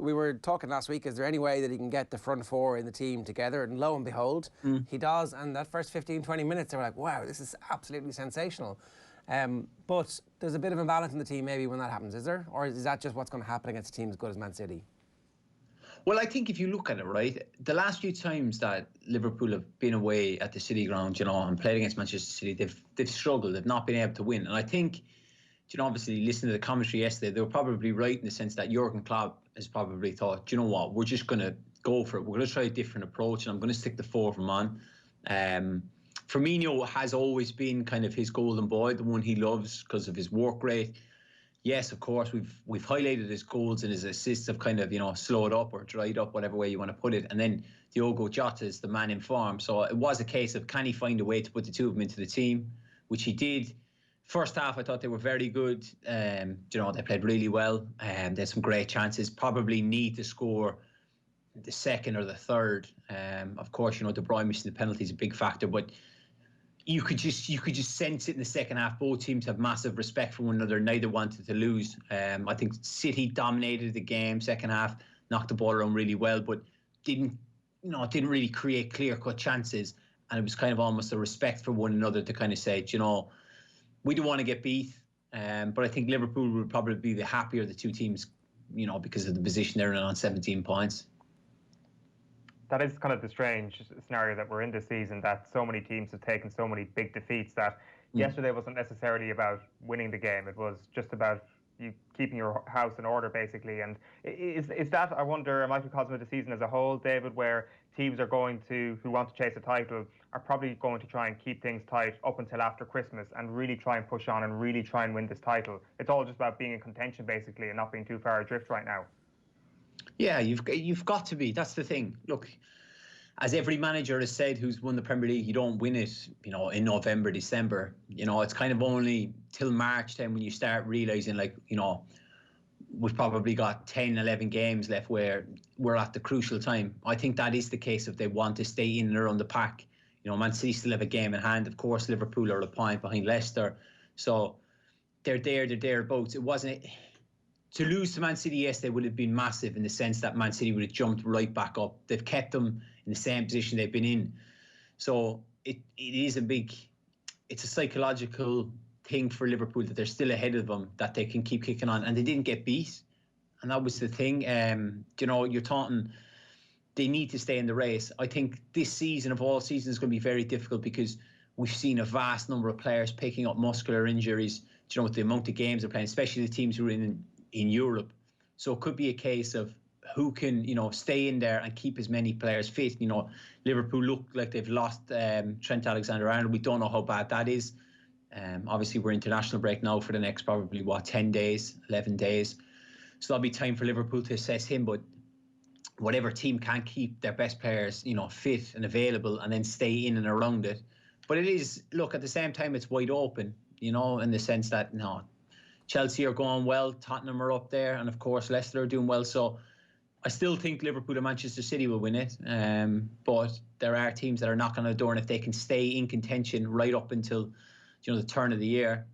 we were talking last week, is there any way that he can get the front four in the team together? And lo and behold, he does. And that first 15, 20 minutes, they were like, wow, this is absolutely sensational. But there's a bit of imbalance in the team maybe when that happens, is there? Or is that just what's going to happen against a team as good as Man City? Well, I think if you look at it, right, the last few times that Liverpool have been away at the City ground, and played against Manchester City, they've struggled. They've not been able to win. And I think, obviously listening to the commentary yesterday, they were probably right in the sense that Jurgen Klopp has probably thought, you know what, we're just going to go for it. We're going to try a different approach, and I'm going to stick the four of them on. Firmino has always been kind of his golden boy, the one he loves because of his work rate. Yes, of course, we've highlighted his goals and his assists have kind of, slowed up or dried up, whatever way you want to put it. And then Diogo Jota is the man in form. So it was a case of, can he find a way to put the two of them into the team, which he did. First half, I thought they were very good. They played really well. They had some great chances. Probably need to score the second or the third. Of course, De Bruyne missing the penalty is a big factor, but you could just sense it in the second half. Both teams have massive respect for one another. Neither wanted to lose. I think City dominated the game second half, knocked the ball around really well, but didn't really create clear-cut chances. And it was kind of almost a respect for one another to kind of say, we don't want to get beat. But I think Liverpool would probably be the happier of the two teams, because of the position they're in on 17 points. That is kind of the strange scenario that we're in this season, that so many teams have taken so many big defeats that yesterday wasn't necessarily about winning the game. It was just about you keeping your house in order, basically. And is that, I wonder, a microcosm of the season as a whole, David, where teams are who want to chase a title, are probably going to try and keep things tight up until after Christmas and really try and push on and really try and win this title? It's all just about being in contention, basically, and not being too far adrift right now. Yeah, you've got to be. That's the thing. Look, as every manager has said who's won the Premier League, you don't win it, in November, December. It's kind of only till March then when you start realising, we've probably got 10, 11 games left where we're at the crucial time. I think that is the case if they want to stay in and around the pack. Man City still have a game in hand. Of course, Liverpool are a point behind Leicester. So they're thereabouts. It wasn't... To lose to Man City yesterday would have been massive in the sense that Man City would have jumped right back up. They've kept them in the same position they've been in. So it is it's a psychological thing for Liverpool that they're still ahead of them, that they can keep kicking on. And they didn't get beat. And that was the thing. You're talking, they need to stay in the race. I think this season of all seasons is going to be very difficult because we've seen a vast number of players picking up muscular injuries, with the amount of games they're playing, especially the teams who are in Europe. So it could be a case of who can, stay in there and keep as many players fit. Liverpool look like they've lost Trent Alexander-Arnold. We don't know how bad that is. Obviously, we're international break now for the next probably, 10 days, 11 days. So that'll be time for Liverpool to assess him. But whatever team can keep their best players, fit and available and then stay in and around it. But it is, look, at the same time, it's wide open, in the sense that, Chelsea are going well, Tottenham are up there, and of course Leicester are doing well. So I still think Liverpool and Manchester City will win it. But there are teams that are knocking on the door, and if they can stay in contention right up until the turn of the year,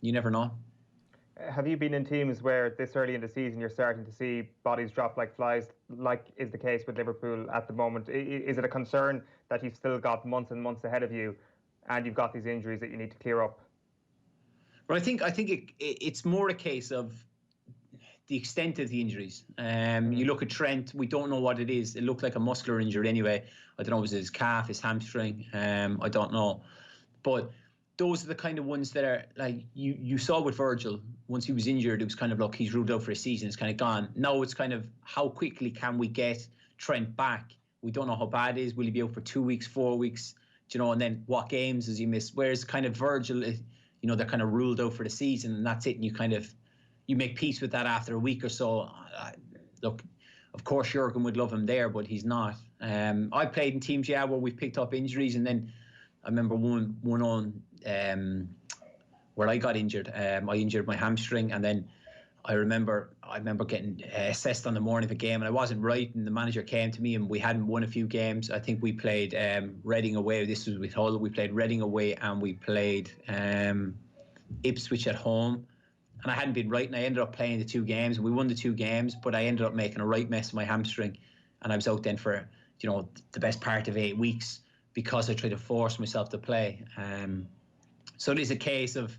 you never know. Have you been in teams where this early in the season you're starting to see bodies drop like flies, like is the case with Liverpool at the moment? Is it a concern that you've still got months and months ahead of you and you've got these injuries that you need to clear up? But I think it's more a case of the extent of the injuries. You look at Trent, we don't know what it is. It looked like a muscular injury anyway. I don't know, was it his calf, his hamstring? I don't know. But those are the kind of ones that are like you saw with Virgil. Once he was injured, it was kind of like he's ruled out for a season. It's kind of gone. Now it's kind of how quickly can we get Trent back? We don't know how bad it is. Will he be out for 2 weeks, 4 weeks? And then what games does he miss? Whereas kind of Virgil, they're kind of ruled out for the season and that's it. And you make peace with that after a week or so. Look, of course, Jurgen would love him there, but he's not. I played in teams, where we've picked up injuries, and then I remember one on where I got injured. I injured my hamstring, and then I remember getting assessed on the morning of a game, and I wasn't right, and the manager came to me, and we hadn't won a few games. I think we played Reading away. This was with Hull. We played Reading away, and we played Ipswich at home. and I hadn't been right, and I ended up playing the 2 games, and we won the 2 games, but I ended up making a right mess of my hamstring, and I was out then for, the best part of 8 weeks because I tried to force myself to play. So it is a case of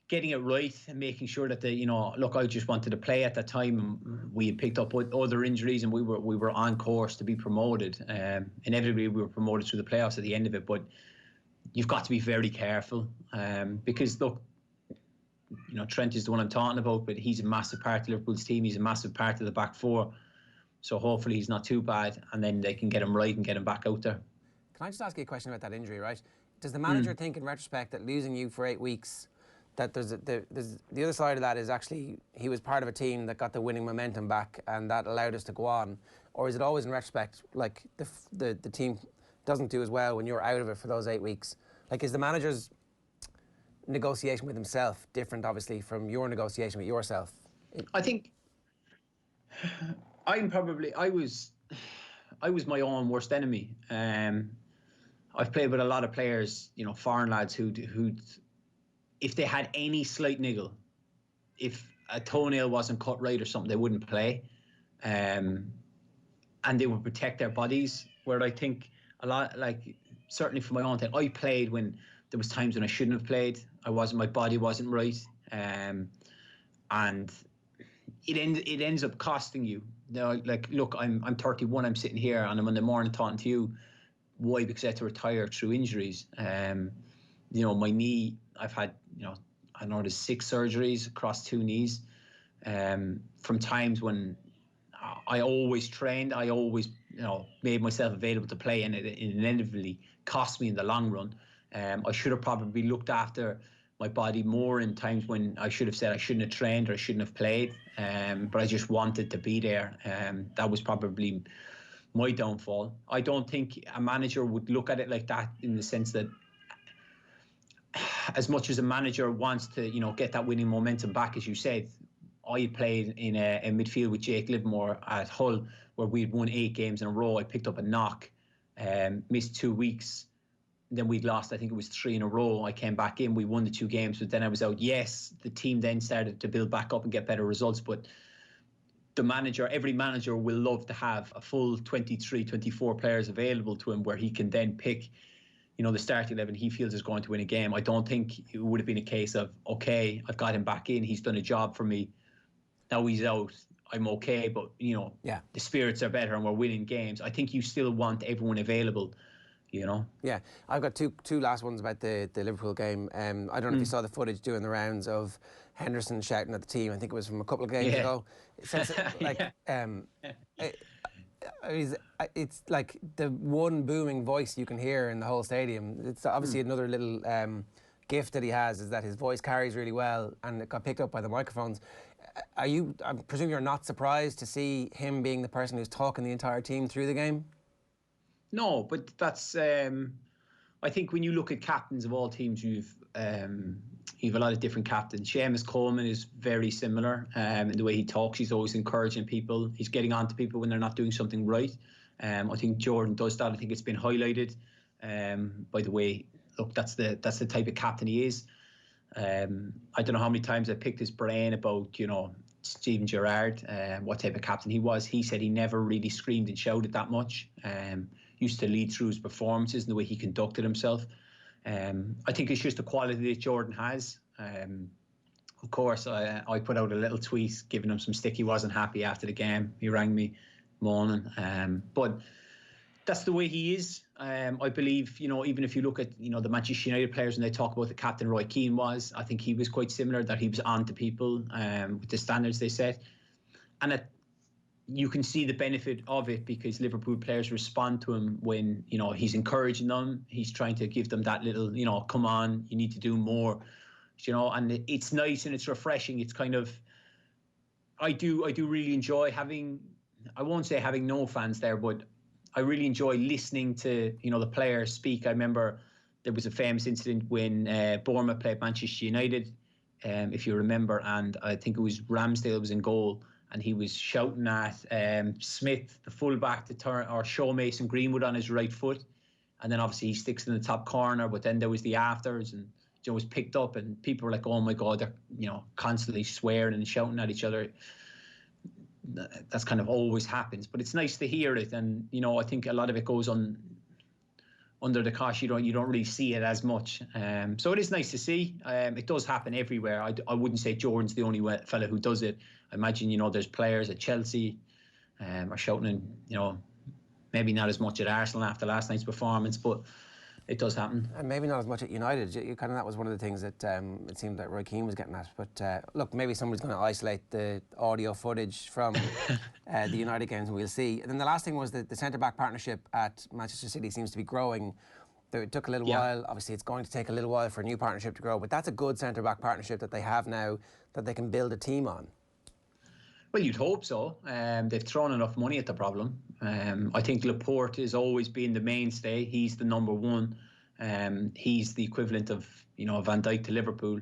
getting it right and making sure that look, I just wanted to play at that time. We had picked up other injuries, and we were on course to be promoted. Inevitably, we were promoted through the playoffs at the end of it, but you've got to be very careful because, look, Trent is the one I'm talking about, but he's a massive part of Liverpool's team. He's a massive part of the back four. So hopefully he's not too bad, and then they can get him right and get him back out there. Can I just ask you a question about that injury, right? Does the manager think in retrospect that losing you for 8 weeks, that there's the other side of that is actually he was part of a team that got the winning momentum back and that allowed us to go on? Or is it always in retrospect, like the team doesn't do as well when you're out of it for those 8 weeks? Like, is the manager's negotiation with himself different, obviously, from your negotiation with yourself? I think I was my own worst enemy. I've played with a lot of players, foreign lads who if they had any slight niggle, if a toenail wasn't cut right or something, they wouldn't play, and they would protect their bodies. Where I think a lot, like certainly for my own thing, I played when there was times when I shouldn't have played. My body wasn't right, and it ends up costing you. Like, look, I'm 31. I'm sitting here, and I'm in the morning talking to you. Why? Because I had to retire through injuries. My knee. I've had, I know there's 6 surgeries across 2 knees. From times when I always trained, I always, made myself available to play, and it inevitably cost me in the long run. I should have probably looked after my body more in times when I should have said I shouldn't have trained or I shouldn't have played. But I just wanted to be there. That was probably my downfall. I don't think a manager would look at it like that, in the sense that as much as a manager wants to, get that winning momentum back, as you said, I played in a midfield with Jake Livermore at Hull, where we'd won 8 games in a row. I picked up a knock, missed 2 weeks. Then we'd lost, I think it was 3 in a row. I came back in, we won the 2 games, but then I was out. Yes, the team then started to build back up and get better results, but every manager will love to have a full 23, 24 players available to him, where he can then pick, the starting 11 he feels is going to win a game. I don't think it would have been a case of, okay, I've got him back in, he's done a job for me, now he's out, I'm okay, but, the spirits are better and we're winning games. I think you still want everyone available. Yeah, I've got two last ones about the Liverpool game. I don't know if you saw the footage doing the rounds of Henderson shouting at the team. I think it was from a couple of games ago. It says, it's like the one booming voice you can hear in the whole stadium. It's obviously another little gift that he has, is that his voice carries really well, and it got picked up by the microphones. I presume you're not surprised to see him being the person who's talking the entire team through the game? No, but that's. I think when you look at captains of all teams, you've a lot of different captains. Seamus Coleman is very similar in the way he talks. He's always encouraging people. He's getting on to people when they're not doing something right. I think Jordan does that. I think it's been highlighted by the way. Look, that's the type of captain he is. I don't know how many times I picked his brain about Steven Gerrard, what type of captain he was. He said he never really screamed and shouted that much. Used to lead through his performances and the way he conducted himself. I think it's just a quality that Jordan has. Of course, I put out a little tweet giving him some stick. He wasn't happy after the game. He rang me moaning. But that's the way he is. I believe, even if you look at, the Manchester United players and they talk about the captain Roy Keane was, I think he was quite similar, that he was on to people with the standards they set. And you can see the benefit of it because Liverpool players respond to him when, he's encouraging them. He's trying to give them that little, come on, you need to do more, and it's nice and it's refreshing. It's kind of, I do really enjoy having, I won't say having no fans there, but I really enjoy listening to, the players speak. I remember there was a famous incident when Bournemouth played Manchester United, if you remember, and I think it was Ramsdale was in goal, and he was shouting at Smith, the fullback, to turn or show Mason Greenwood on his right foot, and then obviously he sticks in the top corner. But then there was the afters, and was picked up, and people were like, "Oh my God, they're constantly swearing and shouting at each other." That's kind of always happens, but it's nice to hear it, and I think a lot of it goes on under the cosh. You don't really see it as much, so it is nice to see. It does happen everywhere. I wouldn't say Jordan's the only fella who does it. I imagine there's players at Chelsea are shouting, and maybe not as much at Arsenal after last night's performance, but it does happen. And maybe not as much at United. That was one of the things that it seemed that Roy Keane was getting at. But look, maybe somebody's going to isolate the audio footage from the United games, and we'll see. And then the last thing was that the centre-back partnership at Manchester City seems to be growing. It took a little while. Obviously, it's going to take a little while for a new partnership to grow, but that's a good centre-back partnership that they have now that they can build a team on. Well, you'd hope so. They've thrown enough money at the problem. I think Laporte has always been the mainstay. He's the number one. He's the equivalent of Van Dijk to Liverpool.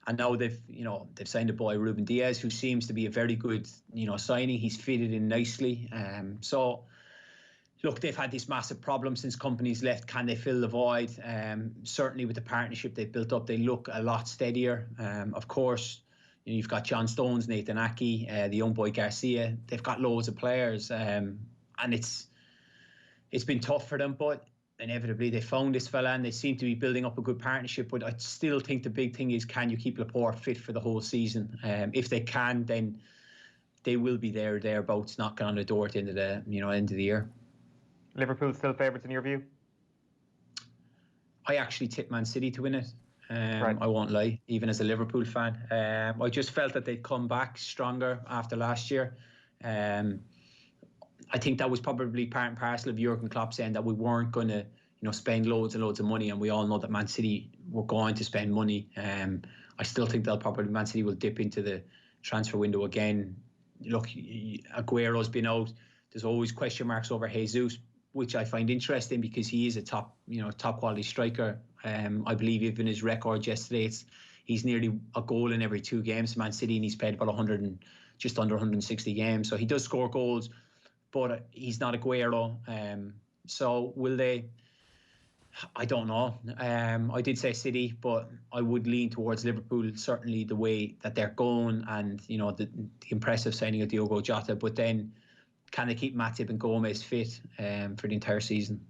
And now they've signed a boy, Ruben Diaz, who seems to be a very good signing. He's fitted in nicely. So look, they've had this massive problem since companies left. Can they fill the void? Certainly with the partnership they've built up, they look a lot steadier. Of course, you've got John Stones, Nathan Aki, the young boy Garcia. They've got loads of players, and it's been tough for them, but inevitably they found this fella and they seem to be building up a good partnership. But I still think the big thing is, can you keep Laporte fit for the whole season? If they can, then they will be thereabouts, knocking on the door at the end of the year. Liverpool still favourites in your view? I actually tipped Man City to win it. Right. I won't lie, even as a Liverpool fan. I just felt that they'd come back stronger after last year. I think that was probably part and parcel of Jurgen Klopp saying that we weren't going to spend loads and loads of money, and we all know that Man City were going to spend money. I still think Man City will dip into the transfer window again. Look, Aguero's been out. There's always question marks over Jesus, which I find interesting because he is a top quality striker. I believe even his record yesterday, he's nearly a goal in every 2 games for Man City, and he's played about just under 160 games. So he does score goals, but he's not Aguero. So will they? I don't know. I did say City, but I would lean towards Liverpool, certainly the way that they're going, and the impressive signing of Diogo Jota. But then, can they keep Matip and Gomez fit for the entire season?